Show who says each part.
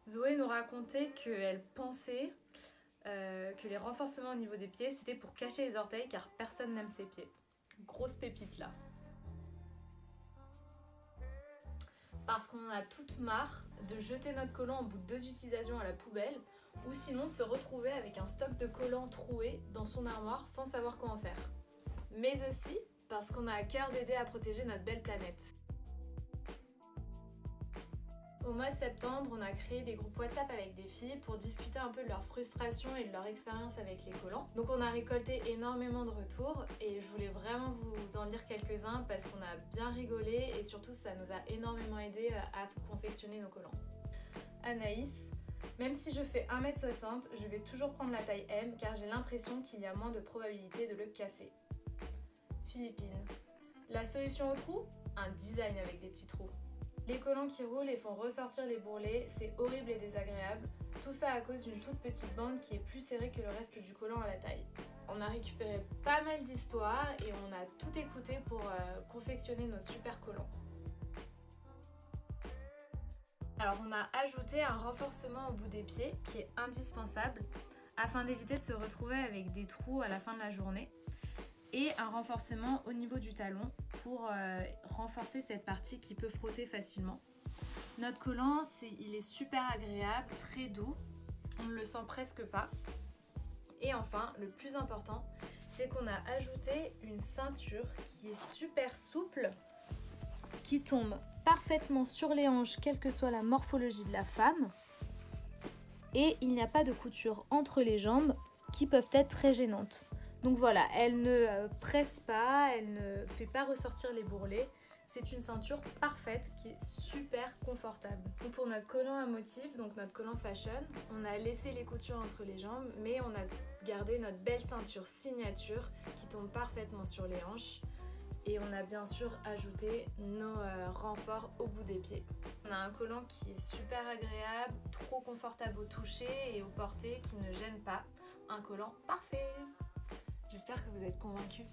Speaker 1: Zoé nous racontait qu'elle pensait que les renforcements au niveau des pieds c'était pour cacher les orteils car personne n'aime ses pieds. Grosse pépite là. Parce qu'on en a toute marre de jeter notre collant au bout de 2 utilisations à la poubelle ou sinon de se retrouver avec un stock de collants troués dans son armoire sans savoir quoi en faire. Mais aussi parce qu'on a à cœur d'aider à protéger notre belle planète. Au mois de septembre, on a créé des groupes WhatsApp avec des filles pour discuter un peu de leur frustration et de leur expérience avec les collants. Donc on a récolté énormément de retours et je voulais vraiment vous en lire quelques-uns parce qu'on a bien rigolé et surtout ça nous a énormément aidé à confectionner nos collants. Anaïs: même si je fais 1m60, je vais toujours prendre la taille M car j'ai l'impression qu'il y a moins de probabilité de le casser. Philippine: la solution au trou? Un design avec des petits trous. Les collants qui roulent et font ressortir les bourrelets, c'est horrible et désagréable. Tout ça à cause d'une toute petite bande qui est plus serrée que le reste du collant à la taille. On a récupéré pas mal d'histoires et on a tout écouté pour confectionner nos super collants. Alors on a ajouté un renforcement au bout des pieds qui est indispensable afin d'éviter de se retrouver avec des trous à la fin de la journée. Et un renforcement au niveau du talon pour renforcer cette partie qui peut frotter facilement. Notre collant, il est super agréable, très doux, on ne le sent presque pas. Et enfin, le plus important, c'est qu'on a ajouté une ceinture qui est super souple, qui tombe parfaitement sur les hanches, quelle que soit la morphologie de la femme. Et il n'y a pas de couture entre les jambes qui peuvent être très gênantes. Donc voilà, elle ne presse pas, elle ne fait pas ressortir les bourrelets. C'est une ceinture parfaite qui est super confortable. Donc pour notre collant à motif, donc notre collant fashion, on a laissé les coutures entre les jambes, mais on a gardé notre belle ceinture signature qui tombe parfaitement sur les hanches. Et on a bien sûr ajouté nos renforts au bout des pieds. On a un collant qui est super agréable, trop confortable au toucher et au porter, qui ne gêne pas. Un collant parfait! J'espère que vous êtes convaincus.